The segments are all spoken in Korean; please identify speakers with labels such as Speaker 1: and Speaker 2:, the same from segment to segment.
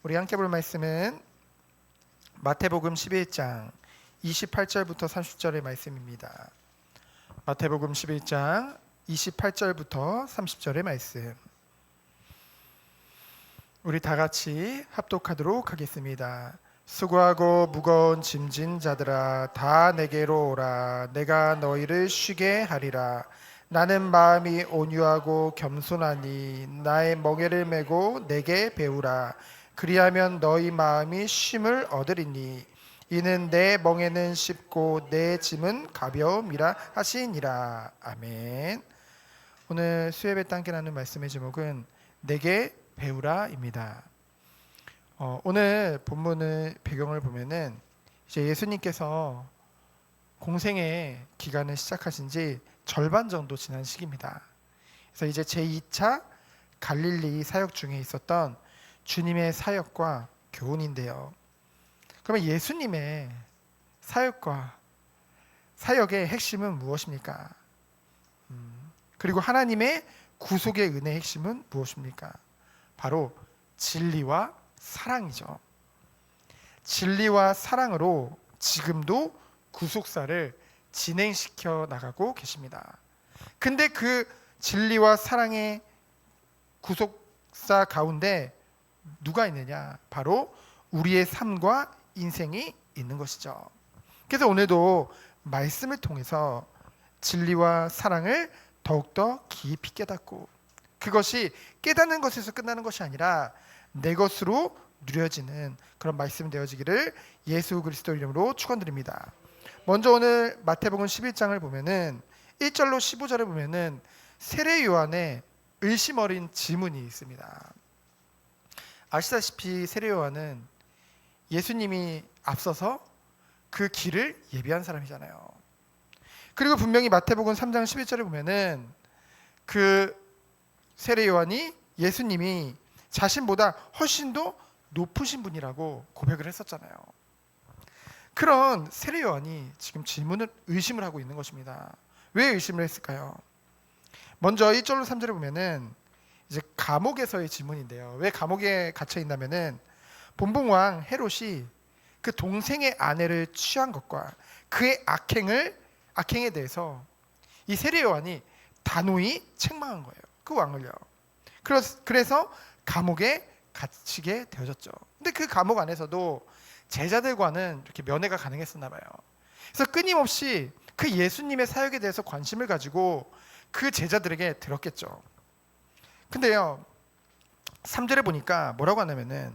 Speaker 1: 우리 함께 볼 말씀은 마태복음 11장 28절부터 30절의 말씀입니다. 마태복음 11장 28절부터 30절의 말씀. 우리 다 같이 합독하도록 하겠습니다. 수고하고 무거운 짐진 자들아 다 내게로 오라. 내가 너희를 쉬게 하리라. 나는 마음이 온유하고 겸손하니 나의 멍에를 메고 내게 배우라. 그리하면 너희 마음이 쉼을 얻으리니 이는 내 멍에는 쉽고 내 짐은 가벼움이라 하시니라. 아멘. 오늘 수협에 땅게 나눈 말씀의 제목은 내게 배우라입니다. 오늘 본문의 배경을 보면은 이제 예수님께서 공생의 기간을 시작하신 지 절반 정도 지난 시기입니다. 그래서 이제 제2차 갈릴리 사역 중에 있었던 주님의 사역과 교훈인데요. 그러면 예수님의 사역과 사역의 핵심은 무엇입니까? 그리고 하나님의 구속의 은혜의 핵심은 무엇입니까? 바로 진리와 사랑이죠. 진리와 사랑으로 지금도 구속사를 진행시켜 나가고 계십니다. 근데 그 진리와 사랑의 구속사 가운데 누가 있느냐? 바로 우리의 삶과 인생이 있는 것이죠. 그래서 오늘도 말씀을 통해서 진리와 사랑을 더욱더 깊이 깨닫고 그것이 깨닫는 것에서 끝나는 것이 아니라 내 것으로 누려지는 그런 말씀 되어지기를 예수 그리스도 이름으로 축원드립니다. 먼저 오늘 마태복음 11장을 보면은 1절로 15절을 보면은 세례 요한의 의심 어린 질문이 있습니다. 아시다시피 세례 요한은 예수님이 앞서서 그 길을 예비한 사람이잖아요. 그리고 분명히 마태복음 3장 11절에 보면은 그 세례 요한이 예수님이 자신보다 훨씬 더 높으신 분이라고 고백을 했었잖아요. 그런 세례 요한이 지금 의심을 하고 있는 것입니다. 왜 의심을 했을까요? 먼저 1절로 3절에 보면은 이제 감옥에서의 질문인데요. 왜 감옥에 갇혀 있냐면은 본봉왕 헤롯이 그 동생의 아내를 취한 것과 그의 악행에 대해서 이 세례 요한이 단호히 책망한 거예요. 그 왕을요. 그래서 감옥에 갇히게 되어졌죠. 근데 그 감옥 안에서도 제자들과는 이렇게 면회가 가능했었나 봐요. 그래서 끊임없이 그 예수님의 사역에 대해서 관심을 가지고 그 제자들에게 들었겠죠. 근데요, 3절에 보니까 뭐라고 하냐면은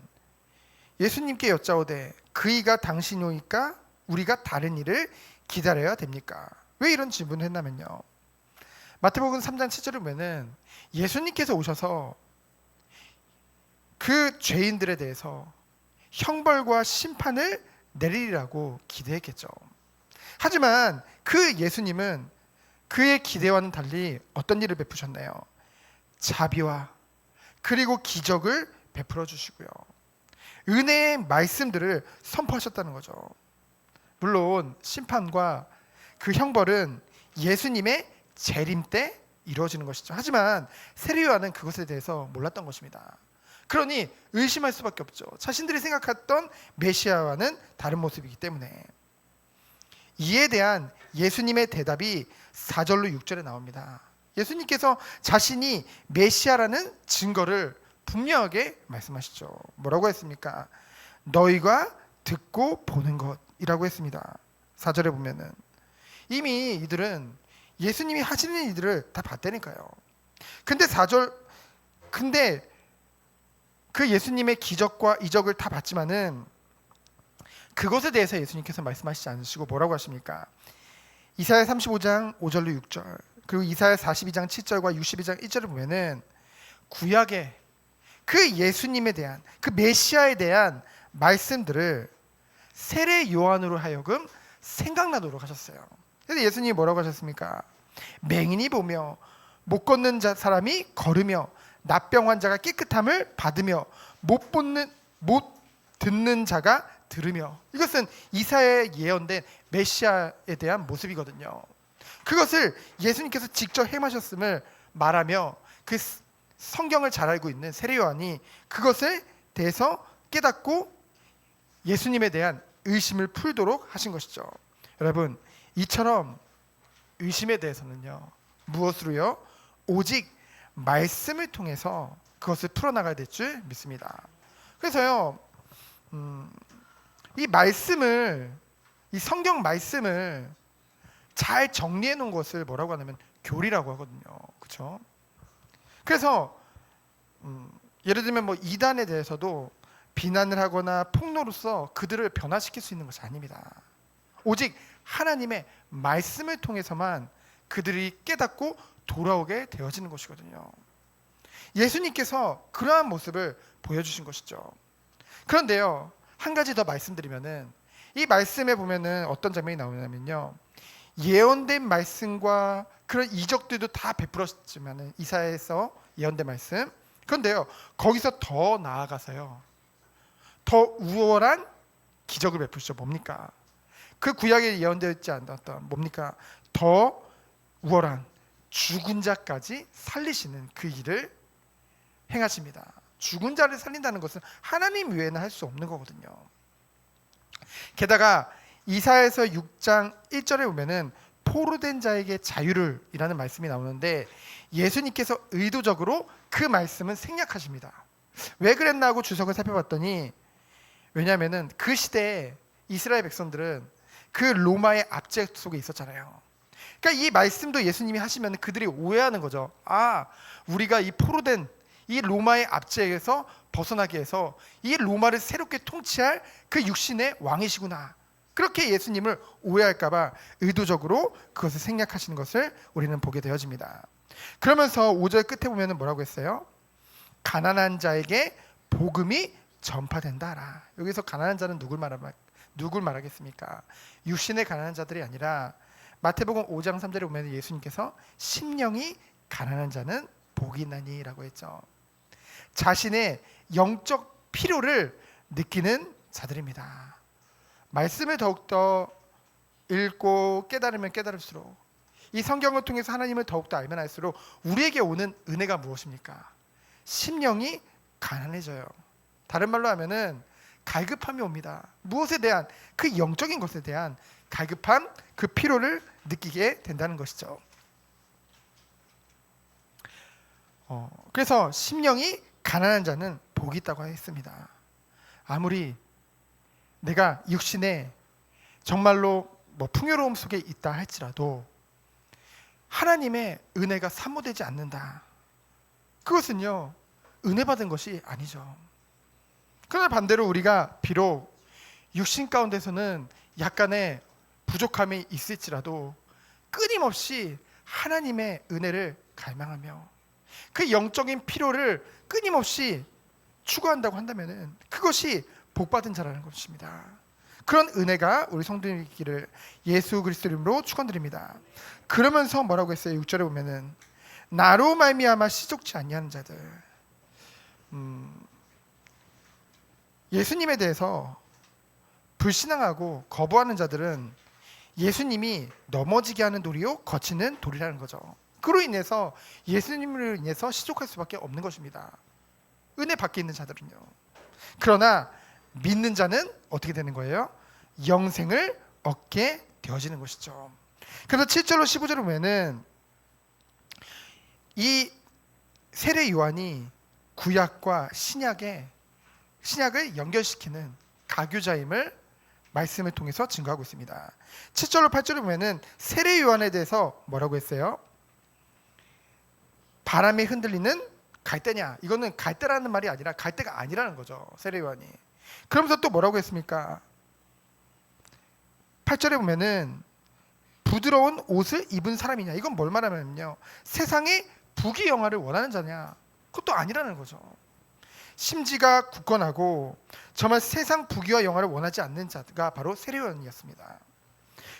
Speaker 1: 예수님께 여짜오되 그이가 당신이오니까 우리가 다른 일을 기다려야 됩니까? 왜 이런 질문을 했냐면요, 마태복음 3장 7절을 보면은 예수님께서 오셔서 그 죄인들에 대해서 형벌과 심판을 내리리라고 기대했겠죠. 하지만 그 예수님은 그의 기대와는 달리 어떤 일을 베푸셨나요? 자비와 그리고 기적을 베풀어 주시고요, 은혜의 말씀들을 선포하셨다는 거죠. 물론 심판과 그 형벌은 예수님의 재림 때 이루어지는 것이죠. 하지만 세례 요한은 그것에 대해서 몰랐던 것입니다. 그러니 의심할 수밖에 없죠. 자신들이 생각했던 메시아와는 다른 모습이기 때문에. 이에 대한 예수님의 대답이 4절로 6절에 나옵니다. 예수님께서 자신이 메시아라는 증거를 분명하게 말씀하시죠. 뭐라고 했습니까? 너희가 듣고 보는 것이라고 했습니다. 4절에 보면은 이미 이들은 예수님이 하시는 일들을 다 봤다니까요. 근데 그 예수님의 기적과 이적을 다 봤지만은 그것에 대해서 예수님께서 말씀하시지 않으시고 뭐라고 하십니까? 이사야 35장 5절로 6절, 그리고 이사야 42장 7절과 62장 1절을 보면은 구약의 그 예수님에 대한, 그 메시아에 대한 말씀들을 세례 요한으로 하여금 생각나도록 하셨어요. 그래서 예수님이 뭐라고 하셨습니까? 맹인이 보며 못 걷는 사람이 걸으며 납병 환자가 깨끗함을 받으며 못 듣는 자가 들으며. 이것은 이사야에 예언된 메시아에 대한 모습이거든요. 그것을 예수님께서 직접 행하셨음을 말하며 그 성경을 잘 알고 있는 세례 요한이 그것에 대해서 깨닫고 예수님에 대한 의심을 풀도록 하신 것이죠. 여러분, 이처럼 의심에 대해서는요, 무엇으로요? 오직 말씀을 통해서 그것을 풀어나가야 될 줄 믿습니다. 그래서요, 이 성경 말씀을 잘 정리해 놓은 것을 뭐라고 하냐면 교리라고 하거든요. 그렇죠? 그래서 예를 들면 뭐 이단에 대해서도 비난을 하거나 폭로로서 그들을 변화시킬 수 있는 것이 아닙니다. 오직 하나님의 말씀을 통해서만 그들이 깨닫고 돌아오게 되어지는 것이거든요. 예수님께서 그러한 모습을 보여주신 것이죠. 그런데요, 한 가지 더 말씀드리면은, 이 말씀에 보면은 어떤 장면이 나오냐면요, 예언된 말씀과 그런 이적들도 다 베풀었지만은, 이사야에서 예언된 말씀, 그런데요, 거기서 더 나아가서요, 더 우월한 기적을 베푸시죠. 뭡니까? 그 구약에 예언되어 있지 않았던 뭡니까? 더 우월한 죽은 자까지 살리시는 그 일을 행하십니다. 죽은 자를 살린다는 것은 하나님 외에는 할 수 없는 거거든요. 게다가 이사야에서 6장 1절에 보면은 포로된 자에게 자유를 이라는 말씀이 나오는데, 예수님께서 의도적으로 그 말씀은 생략하십니다. 왜 그랬나 하고 주석을 살펴봤더니, 왜냐하면은 그 시대에 이스라엘 백성들은 그 로마의 압제 속에 있었잖아요. 그러니까 이 말씀도 예수님이 하시면 그들이 오해하는 거죠. 아, 우리가 이 포로된 이 로마의 압제에서 벗어나기 위해서 이 로마를 새롭게 통치할 그 육신의 왕이시구나. 그렇게 예수님을 오해할까 봐 의도적으로 그것을 생략하시는 것을 우리는 보게 되어집니다. 그러면서 5절 끝에 보면 뭐라고 했어요? 가난한 자에게 복음이 전파된다라. 여기서 가난한 자는 누굴 말하겠습니까? 육신의 가난한 자들이 아니라 마태복음 5장 3절에 보면 예수님께서 심령이 가난한 자는 복이 있나니라고 했죠. 자신의 영적 필요를 느끼는 자들입니다. 말씀을 더욱더 읽고 깨달으면 깨달을수록, 이 성경을 통해서 하나님을 더욱더 알면 알수록 우리에게 오는 은혜가 무엇입니까? 심령이 가난해져요. 다른 말로 하면은 갈급함이 옵니다. 무엇에 대한, 그 영적인 것에 대한 갈급함, 그 피로를 느끼게 된다는 것이죠. 그래서 심령이 가난한 자는 복이 있다고 했습니다. 아무리 내가 육신에 정말로 뭐 풍요로움 속에 있다 할지라도 하나님의 은혜가 사모되지 않는다, 그것은요 은혜 받은 것이 아니죠. 그러나 반대로 우리가 비록 육신 가운데서는 약간의 부족함이 있을지라도 끊임없이 하나님의 은혜를 갈망하며 그 영적인 필요를 끊임없이 추구한다고 한다면 그것이 복받은 자라는 것입니다. 그런 은혜가 우리 성도님들에게 예수 그리스도 이름으로 축원드립니다. 그러면서 뭐라고 했어요? 6절에 보면은 나로 말미암아 시족지 아니하는 자들, 예수님에 대해서 불신앙하고 거부하는 자들은 예수님이 넘어지게 하는 돌이요 거치는 돌이라는 거죠. 그로 인해서 예수님으로 인해서 시족할 수밖에 없는 것입니다. 은혜 밖에 있는 자들은요. 그러나 믿는 자는 어떻게 되는 거예요? 영생을 얻게 되어지는 것이죠. 그래서 7절로 15절을 보면은 이 세례 요한이 구약과 신약을 연결시키는 가교자임을 말씀을 통해서 증거하고 있습니다. 7절로 8절을 보면은 세례 요한에 대해서 뭐라고 했어요? 바람에 흔들리는 갈대냐. 이거는 갈대라는 말이 아니라 갈대가 아니라는 거죠. 세례 요한이. 그러면서 또 뭐라고 했습니까? 8절에 보면은 부드러운 옷을 입은 사람이냐. 이건 뭘 말하냐면요, 세상의 부귀영화를 원하는 자냐. 그것도 아니라는 거죠. 심지가 굳건하고 정말 세상 부귀와 영화를 원하지 않는 자가 바로 세례 요한이었습니다.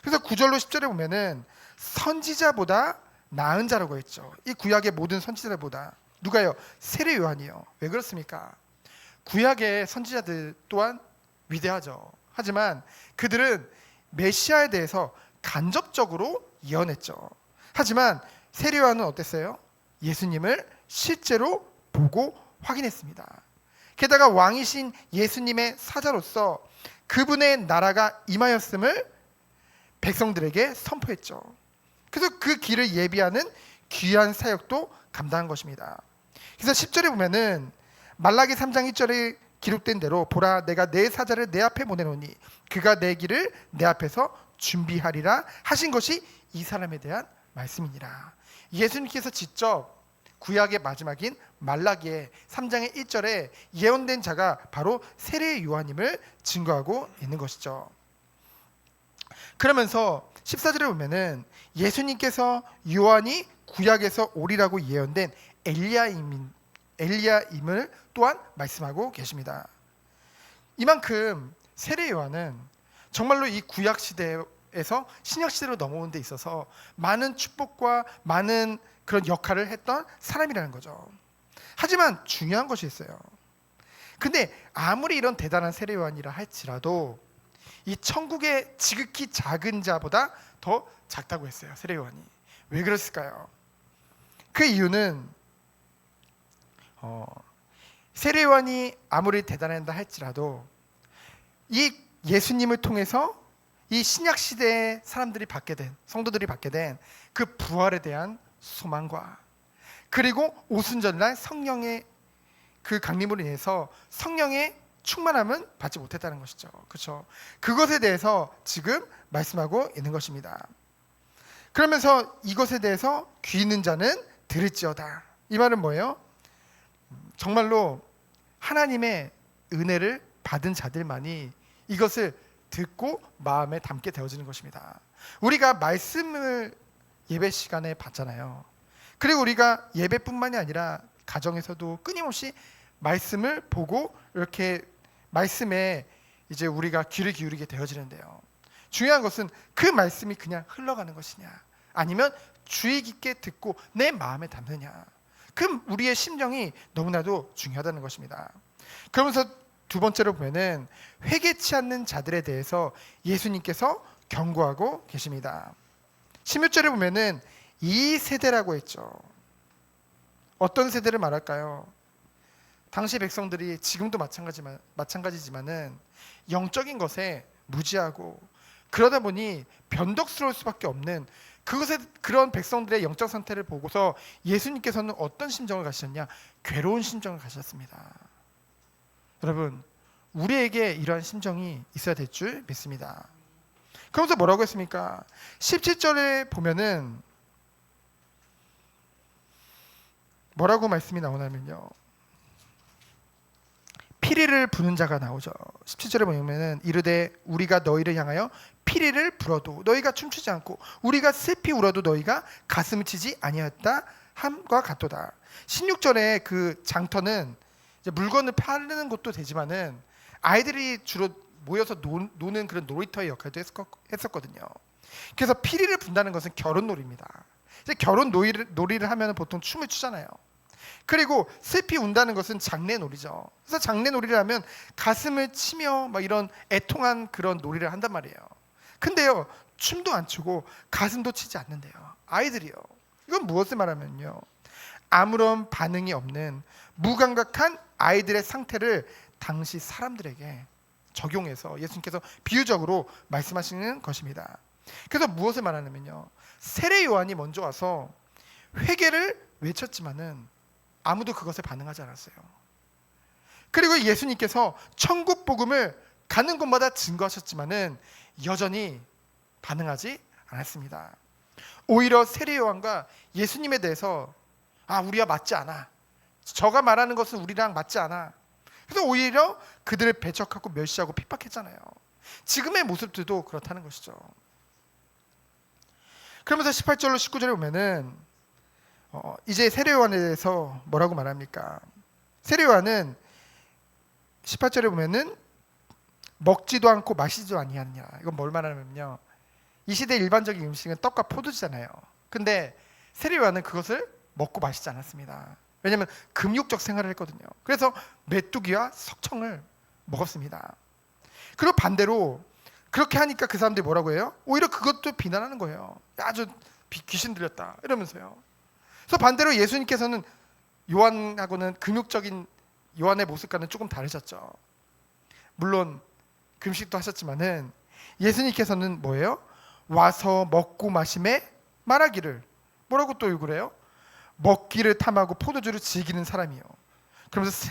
Speaker 1: 그래서 9절로 10절에 보면은 선지자보다 나은 자라고 했죠. 이 구약의 모든 선지자들보다. 누가요? 세례 요한이요. 왜 그렇습니까? 구약의 선지자들 또한 위대하죠. 하지만 그들은 메시아에 대해서 간접적으로 예언했죠. 하지만 세례 요한은 어땠어요? 예수님을 실제로 보고 확인했습니다. 게다가 왕이신 예수님의 사자로서 그분의 나라가 임하였음을 백성들에게 선포했죠. 그래서 그 길을 예비하는 귀한 사역도 감당한 것입니다. 그래서 10절에 보면은 말라기 3장 1절에 기록된 대로 보라 내가 내 사자를 내 앞에 보내노니 그가 내 길을 내 앞에서 준비하리라 하신 것이 이 사람에 대한 말씀이니라. 예수님께서 직접 구약의 마지막인 말라기의 3장의 1절에 예언된 자가 바로 세례 요한임을 증거하고 있는 것이죠. 그러면서 14절에 보면은 예수님께서 요한이 구약에서 오리라고 예언된 엘리야임을 또한 말씀하고 계십니다. 이만큼 세례 요한은 정말로 이 구약 시대에서 신약 시대로 넘어온 데 있어서 많은 축복과 많은 그런 역할을 했던 사람이라는 거죠. 하지만 중요한 것이 있어요. 근데 아무리 이런 대단한 세례 요한이라 할지라도 이 천국의 지극히 작은 자보다 더 작다고 했어요. 세례 요한이. 왜 그랬을까요? 그 이유는 세례 요한이 아무리 대단하다 할지라도 이 예수님을 통해서 이 신약 시대의 사람들이 받게 된 성도들이 받게 된 그 부활에 대한 소망과 그리고 오순절날 성령의 그 강림으로 인해서 성령의 충만함은 받지 못했다는 것이죠. 그렇죠? 그것에 대해서 지금 말씀하고 있는 것입니다. 그러면서 이것에 대해서 귀 있는 자는 들을지어다. 이 말은 뭐예요? 정말로 하나님의 은혜를 받은 자들만이 이것을 듣고 마음에 담게 되어지는 것입니다. 우리가 말씀을 예배 시간에 받잖아요. 그리고 우리가 예배뿐만이 아니라 가정에서도 끊임없이 말씀을 보고 이렇게 말씀에 이제 우리가 귀를 기울이게 되어지는데요. 중요한 것은 그 말씀이 그냥 흘러가는 것이냐 아니면 주의 깊게 듣고 내 마음에 담느냐. 그 우리의 심정이 너무나도 중요하다는 것입니다. 그러면서 두 번째로 보면은 회개치 않는 자들에 대해서 예수님께서 경고하고 계십니다. 16절에 보면은 이 세대라고 했죠. 어떤 세대를 말할까요? 당시 백성들이 지금도 마찬가지지만은 영적인 것에 무지하고 그러다 보니 변덕스러울 수밖에 없는 그런 백성들의 영적 상태를 보고서 예수님께서는 어떤 심정을 가지셨냐? 괴로운 심정을 가지셨습니다. 여러분, 우리에게 이러한 심정이 있어야 될 줄 믿습니다. 그러면서 뭐라고 했습니까? 17절에 보면은 뭐라고 말씀이 나오냐면요. 피리를 부는 자가 나오죠. 17절에 보면은 이르되 우리가 너희를 향하여 피리를 불어도 너희가 춤추지 않고 우리가 슬피 울어도 너희가 가슴을 치지 아니하였다 함과 같도다. 16절에 그 장터는 이제 물건을 파는 곳도 되지만은 아이들이 주로 모여서 노는 그런 놀이터의 역할도 했었거든요. 그래서 피리를 분다는 것은 결혼놀이입니다. 이제 결혼놀이를 하면 보통 춤을 추잖아요. 그리고 슬피 운다는 것은 장례놀이죠. 그래서 장례놀이를 하면 가슴을 치며 막 이런 애통한 그런 놀이를 한단 말이에요. 근데요, 춤도 안 추고 가슴도 치지 않는데요. 아이들이요. 이건 무엇을 말하면요, 아무런 반응이 없는 무감각한 아이들의 상태를 당시 사람들에게 적용해서 예수님께서 비유적으로 말씀하시는 것입니다. 그래서 무엇을 말하냐면요, 세례 요한이 먼저 와서 회개를 외쳤지만은 아무도 그것에 반응하지 않았어요. 그리고 예수님께서 천국 복음을 가는 곳마다 증거하셨지만은 여전히 반응하지 않았습니다. 오히려 세례 요한과 예수님에 대해서 우리와 맞지 않아, 저가 말하는 것은 우리랑 맞지 않아, 그래서 오히려 그들을 배척하고 멸시하고 핍박했잖아요. 지금의 모습들도 그렇다는 것이죠. 그러면서 18절로 19절에 보면은 이제 세례 요한에 대해서 뭐라고 말합니까? 세례 요한은 18절에 보면은 먹지도 않고 마시지도 아니하느냐. 이건 뭘 말하냐면요, 이 시대 일반적인 음식은 떡과 포도주잖아요. 근데 세례 요한은 그것을 먹고 마시지 않았습니다. 왜냐하면 금욕적 생활을 했거든요. 그래서 메뚜기와 석청을 먹었습니다. 그리고 반대로 그렇게 하니까 그 사람들이 뭐라고 해요? 오히려 그것도 비난하는 거예요. 아주 귀신 들렸다 이러면서요. 그래서 반대로 예수님께서는 요한하고는 금욕적인 요한의 모습과는 조금 다르셨죠. 물론 금식도 하셨지만은 예수님께서는 뭐예요? 와서 먹고 마심에 말하기를, 뭐라고 또 요구를 해요? 먹기를 탐하고 포도주를 즐기는 사람이요. 그러면서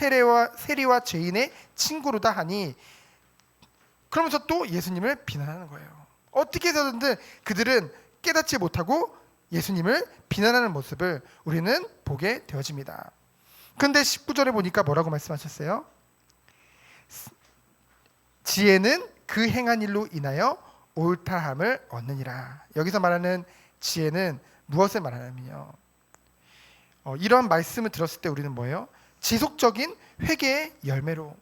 Speaker 1: 세리와 죄인의 친구로다 하니, 그러면서 또 예수님을 비난하는 거예요. 어떻게 해서든 그들은 깨닫지 못하고 예수님을 비난하는 모습을 우리는 보게 되어집니다. 그런데 19절에 보니까 뭐라고 말씀하셨어요? 지혜는 그 행한 일로 인하여 옳다함을 얻느니라. 여기서 말하는 지혜는 무엇을 말하냐면요, 이러한 말씀을 들었을 때 우리는 뭐예요? 지속적인 회개의 열매로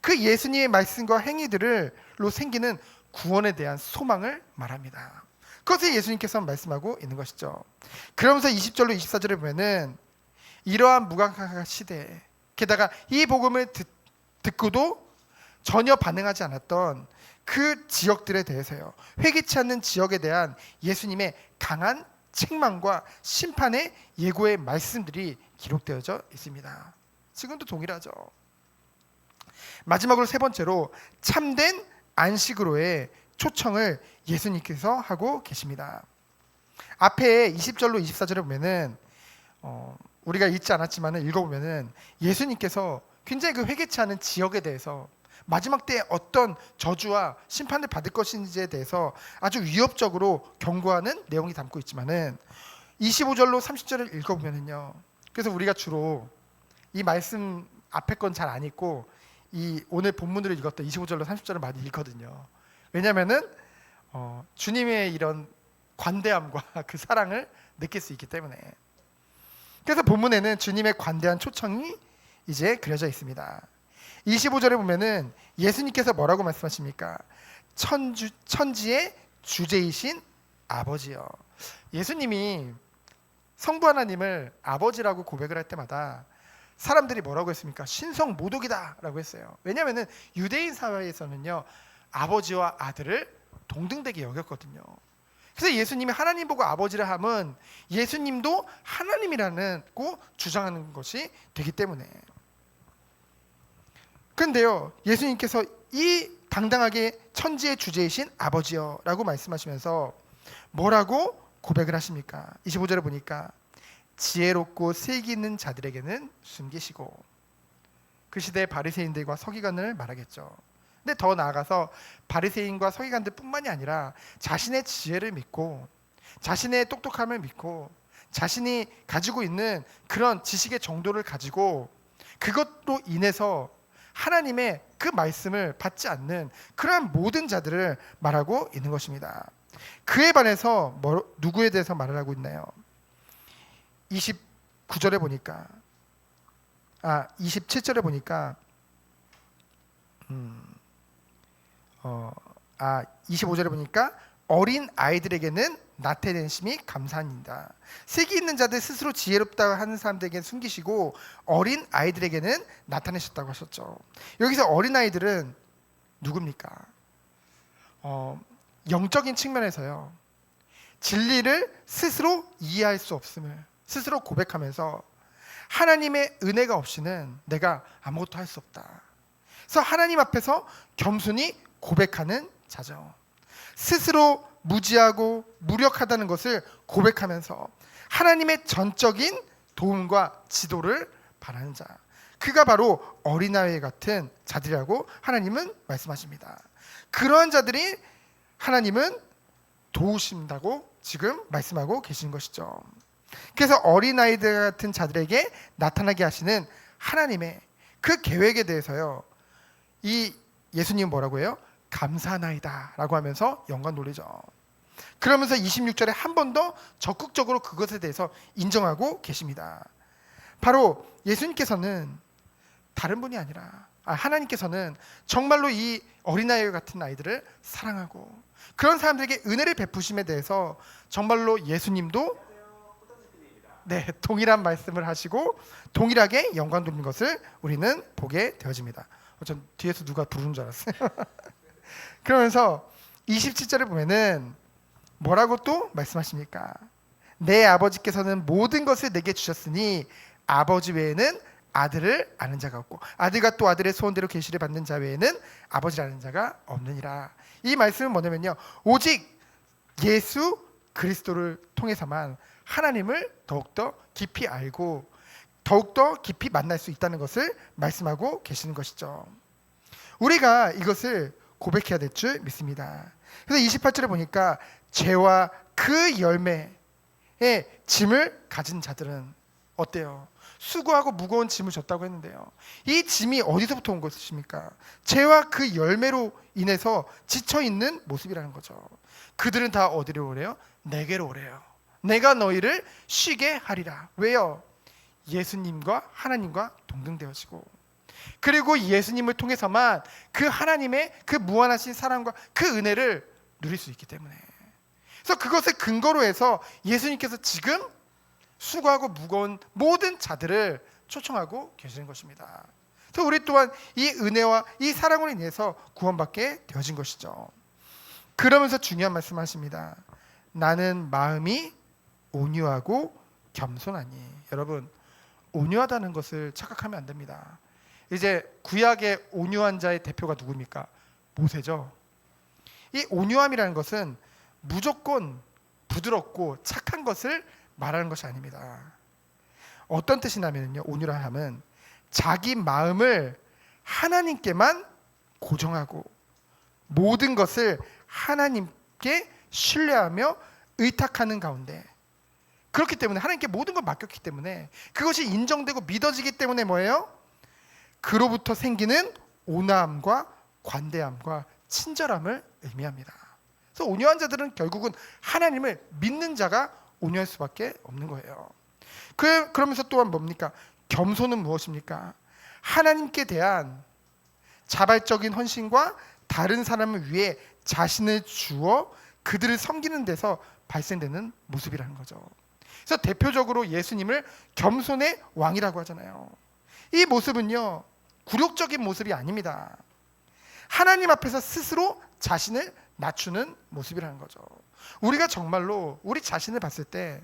Speaker 1: 그 예수님의 말씀과 행위들로 생기는 구원에 대한 소망을 말합니다. 그것을 예수님께서 말씀하고 있는 것이죠. 그러면서 20절로 24절에 보면은 이러한 무감각한 시대에, 게다가 이 복음을 듣고도 전혀 반응하지 않았던 그 지역들에 대해서요, 회개치 않는 지역에 대한 예수님의 강한 책망과 심판의 예고의 말씀들이 기록되어져 있습니다. 지금도 동일하죠. 마지막으로 세 번째로 참된 안식으로의 초청을 예수님께서 하고 계십니다. 앞에 20절로 24절에 보면은 우리가 읽지 않았지만 읽어보면은 예수님께서 굉장히 그 회개치 않은 지역에 대해서 마지막 때에 어떤 저주와 심판을 받을 것인지에 대해서 아주 위협적으로 경고하는 내용이 담고 있지만은 25절로 30절을 읽어보면은요, 그래서 우리가 주로 이 말씀 앞에 건 잘 안 읽고 이 오늘 본문으로 읽었던 25절로 30절을 많이 읽거든요. 왜냐하면은 주님의 이런 관대함과 그 사랑을 느낄 수 있기 때문에. 그래서 본문에는 주님의 관대한 초청이 이제 그려져 있습니다. 25절에 보면은 예수님께서 뭐라고 말씀하십니까? 천지의 주제이신 아버지요. 예수님이 성부 하나님을 아버지라고 고백을 할 때마다 사람들이 뭐라고 했습니까? 신성 모독이다 라고 했어요. 왜냐하면 유대인 사회에서는요, 아버지와 아들을 동등되게 여겼거든요. 그래서 예수님이 하나님 보고 아버지라 함은 예수님도 하나님이라고 주장하는 것이 되기 때문에. 그런데요, 예수님께서 이 당당하게 천지의 주제이신 아버지여 라고 말씀하시면서 뭐라고 고백을 하십니까? 25절에 보니까 지혜롭고 슬기 있는 자들에게는 숨기시고, 그 시대의 바리새인들과 서기관을 말하겠죠. 근데 더 나아가서 바리새인과 서기관들 뿐만이 아니라 자신의 지혜를 믿고 자신의 똑똑함을 믿고 자신이 가지고 있는 그런 지식의 정도를 가지고 그것로 인해서 하나님의 그 말씀을 받지 않는 그러한 모든 자들을 말하고 있는 것입니다. 그에 반해서 누구에 대해서 말을 하고 있나요? 29절에 보니까 27절에 보니까 25절에 보니까 어린 아이들에게는 나타낸 심이 감사합니다. 슬기 있는 자들 스스로 지혜롭다고 하는 사람들에게는 숨기시고 어린 아이들에게는 나타내셨다고 하셨죠. 여기서 어린 아이들은 누굽니까? 영적인 측면에서요, 진리를 스스로 이해할 수 없음을 스스로 고백하면서 하나님의 은혜가 없이는 내가 아무것도 할 수 없다. 그래서 하나님 앞에서 겸손히 고백하는 자죠. 스스로 무지하고 무력하다는 것을 고백하면서 하나님의 전적인 도움과 지도를 바라는 자, 그가 바로 어린아이 같은 자들이라고 하나님은 말씀하십니다. 그러한 자들이 하나님은 도우신다고 지금 말씀하고 계신 것이죠. 그래서 어린아이들 같은 자들에게 나타나게 하시는 하나님의 그 계획에 대해서요, 이 예수님은 뭐라고 해요? 감사하나이다 라고 하면서 영광 돌리죠. 그러면서 26절에 한 번 더 적극적으로 그것에 대해서 인정하고 계십니다. 바로 예수님께서는 다른 분이 아니라 하나님께서는 정말로 이 어린아이 같은 아이들을 사랑하고 그런 사람들에게 은혜를 베푸심에 대해서 정말로 예수님도 동일한 말씀을 하시고 동일하게 영광 돌린 것을 우리는 보게 되어집니다. 전 뒤에서 누가 부르는 줄 알았어요. 그러면서 27절에 보면은 뭐라고 또 말씀하십니까? 내 아버지께서는 모든 것을 내게 주셨으니 아버지 외에는 아들을 아는 자가 없고 아들과 또 아들의 소원대로 계시를 받는 자 외에는 아버지를 아는 자가 없느니라. 이 말씀은 뭐냐면요, 오직 예수 그리스도를 통해서만 하나님을 더욱더 깊이 알고 더욱더 깊이 만날 수 있다는 것을 말씀하고 계시는 것이죠. 우리가 이것을 고백해야 될 줄 믿습니다. 그래서 28절에 보니까 죄와 그 열매의 짐을 가진 자들은 어때요? 수고하고 무거운 짐을 졌다고 했는데요, 이 짐이 어디서부터 온 것입니까? 죄와 그 열매로 인해서 지쳐있는 모습이라는 거죠. 그들은 다 어디로 오래요? 내게로 오래요. 내가 너희를 쉬게 하리라. 왜요? 예수님과 하나님과 동등되어지고, 그리고 예수님을 통해서만 그 하나님의 그 무한하신 사랑과 그 은혜를 누릴 수 있기 때문에, 그래서 그것을 근거로 해서 예수님께서 지금 수고하고 무거운 모든 자들을 초청하고 계시는 것입니다. 그래서 우리 또한 이 은혜와 이 사랑으로 인해서 구원받게 되어진 것이죠. 그러면서 중요한 말씀하십니다. 나는 마음이 온유하고 겸손하니. 여러분, 온유하다는 것을 착각하면 안 됩니다. 이제 구약의 온유한 자의 대표가 누굽니까? 모세죠. 이 온유함이라는 것은 무조건 부드럽고 착한 것을 말하는 것이 아닙니다. 어떤 뜻이냐면요, 온유함은 자기 마음을 하나님께만 고정하고 모든 것을 하나님께 신뢰하며 의탁하는 가운데, 그렇기 때문에 하나님께 모든 걸 맡겼기 때문에 그것이 인정되고 믿어지기 때문에 뭐예요? 그로부터 생기는 온화함과 관대함과 친절함을 의미합니다. 그래서 온유한 자들은 결국은 하나님을 믿는 자가 온유할 수밖에 없는 거예요. 그러면서 또한 뭡니까? 겸손은 무엇입니까? 하나님께 대한 자발적인 헌신과 다른 사람을 위해 자신을 주어 그들을 섬기는 데서 발생되는 모습이라는 거죠. 그래서 대표적으로 예수님을 겸손의 왕이라고 하잖아요. 이 모습은요, 굴욕적인 모습이 아닙니다. 하나님 앞에서 스스로 자신을 낮추는 모습이라는 거죠. 우리가 정말로 우리 자신을 봤을 때,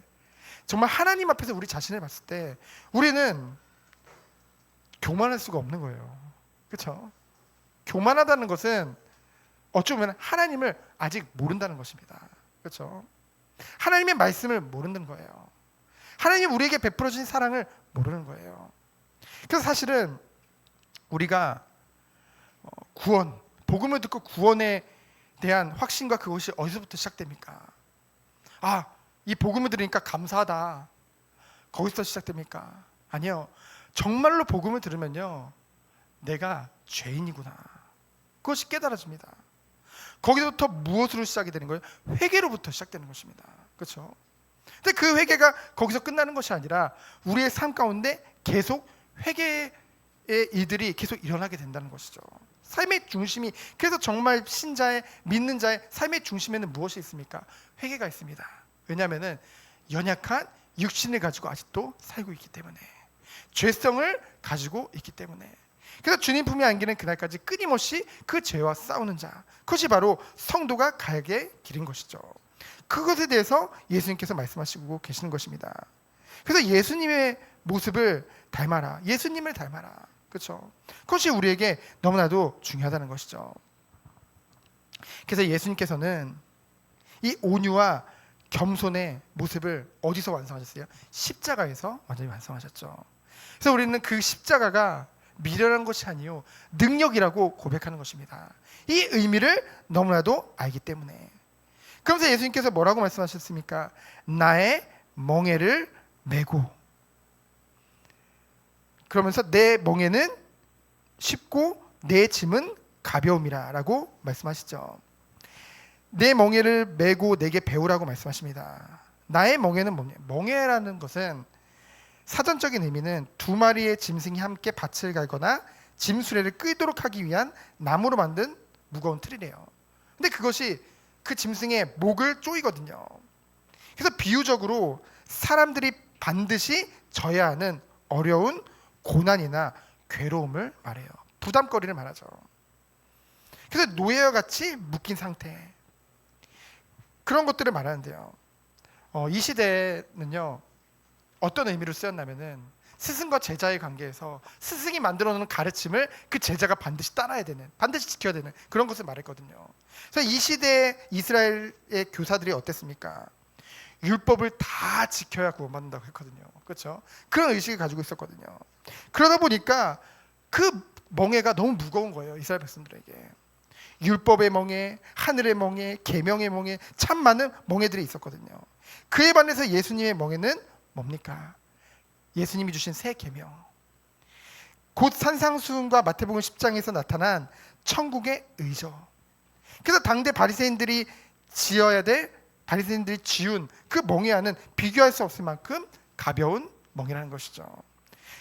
Speaker 1: 정말 하나님 앞에서 우리 자신을 봤을 때 우리는 교만할 수가 없는 거예요. 그렇죠? 교만하다는 것은 어쩌면 하나님을 아직 모른다는 것입니다. 그렇죠? 하나님의 말씀을 모르는 거예요. 하나님이 우리에게 베풀어 주신 사랑을 모르는 거예요. 그래서 사실은 우리가 구원, 복음을 듣고 구원에 대한 확신과 그것이 어디서부터 시작됩니까? 아, 이 복음을 들으니까 감사하다, 거기서 시작됩니까? 아니요. 정말로 복음을 들으면요, 내가 죄인이구나, 그것이 깨달아집니다. 거기서부터 무엇으로 시작이 되는 거예요? 회개로부터 시작되는 것입니다. 그렇죠? 근데 그 회개가 거기서 끝나는 것이 아니라 우리의 삶 가운데 계속 회개의 일들이 계속 일어나게 된다는 것이죠. 삶의 중심이, 그래서 정말 신자의, 믿는 자의 삶의 중심에는 무엇이 있습니까? 회개가 있습니다. 왜냐하면 연약한 육신을 가지고 아직도 살고 있기 때문에, 죄성을 가지고 있기 때문에. 그래서 주님 품에 안기는 그날까지 끊임없이 그 죄와 싸우는 자, 그것이 바로 성도가 가게 길인 것이죠. 그것에 대해서 예수님께서 말씀하시고 계시는 것입니다. 그래서 예수님의 모습을 닮아라, 예수님을 닮아라. 그렇죠? 그것이 우리에게 너무나도 중요하다는 것이죠. 그래서 예수님께서는 이 온유와 겸손의 모습을 어디서 완성하셨어요? 십자가에서 완전히 완성하셨죠. 그래서 우리는 그 십자가가 미련한 것이 아니요 능력이라고 고백하는 것입니다. 이 의미를 너무나도 알기 때문에. 그러면서 예수님께서 뭐라고 말씀하셨습니까? 나의 멍에를 메고, 그러면서 내 멍에는 쉽고 내 짐은 가벼움이라 라고 말씀하시죠. 내 멍에를 메고 내게 배우라고 말씀하십니다. 나의 멍에는 뭐냐? 멍에라는 것은 사전적인 의미는 두 마리의 짐승이 함께 밭을 갈거나 짐수레를 끌도록 하기 위한 나무로 만든 무거운 틀이래요. 근데 그것이 그 짐승의 목을 조이거든요. 그래서 비유적으로 사람들이 반드시 져야 하는 어려운 고난이나 괴로움을 말해요. 부담거리를 말하죠. 그래서 노예와 같이 묶인 상태, 그런 것들을 말하는데요. 이 시대는요, 어떤 의미로 쓰였냐면은 스승과 제자의 관계에서 스승이 만들어 놓은 가르침을 그 제자가 반드시 따라야 되는, 반드시 지켜야 되는 그런 것을 말했거든요. 그래서 이 시대의 이스라엘의 교사들이 어땠습니까? 율법을 다 지켜야 구원받는다고 했거든요. 그렇죠? 그런 의식을 가지고 있었거든요. 그러다 보니까 그 멍에가 너무 무거운 거예요. 이스라엘 백성들에게. 율법의 멍에, 하늘의 멍에, 계명의 멍에, 참 많은 멍에들이 있었거든요. 그에 반해서 예수님의 멍에는 뭡니까? 예수님이 주신 새 계명, 곧 산상수훈과 마태복음 10장에서 나타난 천국의 의죠. 그래서 당대 바리새인들이 지어야 될, 바리새인들이 지은 그 멍에와는 비교할 수 없을 만큼 가벼운 멍이라는 것이죠.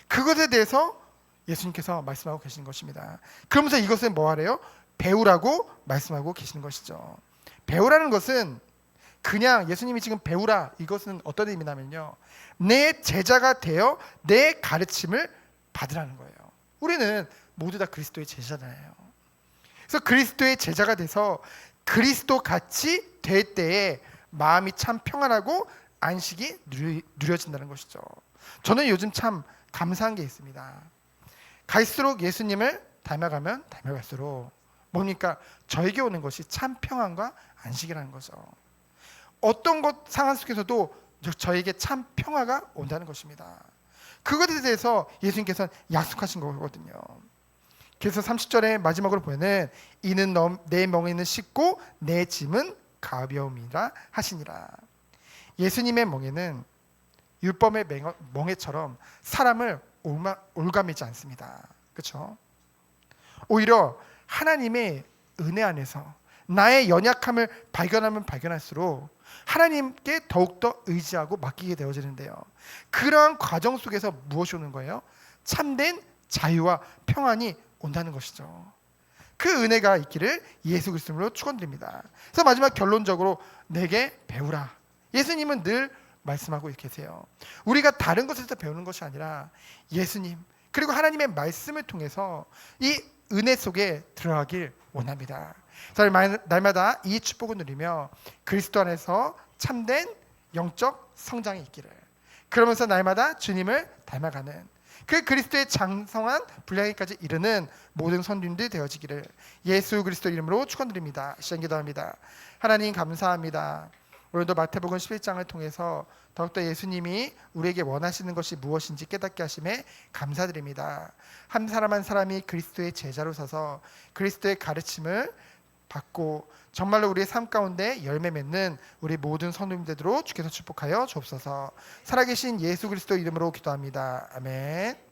Speaker 1: 그것에 대해서 예수님께서 말씀하고 계시는 것입니다. 그러면서 이것을 뭐 하래요? 배우라고 말씀하고 계시는 것이죠. 배우라는 것은 그냥 예수님이 지금 배우라, 이것은 어떤 의미냐면요, 내 제자가 되어 내 가르침을 받으라는 거예요. 우리는 모두 다 그리스도의 제자잖아요. 그래서 그리스도의 제자가 돼서 그리스도 같이 될 때에 마음이 참 평안하고 안식이 누려진다는 것이죠. 저는 요즘 참 감사한 게 있습니다. 갈수록 예수님을 닮아가면 닮아갈수록 뭡니까? 저에게 오는 것이 참 평안과 안식이라는 거죠. 어떤 것 상황 속에서도 저에게 참 평화가 온다는 것입니다. 그것에 대해서 예수님께서는 약속하신 거거든요. 그래서 30절의 마지막으로 보면은 이는 내 멍에는 쉽고 내 짐은 가벼움이라 하시니라. 예수님의 멍에는 율법의 멍에처럼 사람을 올가매지 않습니다. 그렇죠? 오히려 하나님의 은혜 안에서 나의 연약함을 발견하면 발견할수록 하나님께 더욱더 의지하고 맡기게 되어지는데요. 그러한 과정 속에서 무엇이 오는 거예요? 참된 자유와 평안이 온다는 것이죠. 그 은혜가 있기를 예수 그리스도로 축원드립니다. 그래서 마지막 결론적으로 내게 배우라. 예수님은 늘 말씀하고 계세요. 우리가 다른 것에서 배우는 것이 아니라 예수님 그리고 하나님의 말씀을 통해서 이 은혜 속에 들어가길 원합니다. 날마다 이 축복을 누리며 그리스도 안에서 참된 영적 성장이 있기를, 그러면서 날마다 주님을 닮아가는 그 그리스도의 장성한 분량에까지 이르는 모든 선륜들이 되어지기를 예수 그리스도 이름으로 축원드립니다. 시간 기도합니다. 하나님 감사합니다. 오늘도 마태복음 11장을 통해서 더욱더 예수님이 우리에게 원하시는 것이 무엇인지 깨닫게 하심에 감사드립니다. 한 사람 한 사람이 그리스도의 제자로 서서 그리스도의 가르침을 받고 정말로 우리의 삶 가운데 열매 맺는 우리 모든 선생님들로 주께서 축복하여 주옵소서. 살아계신 예수 그리스도 이름으로 기도합니다. 아멘.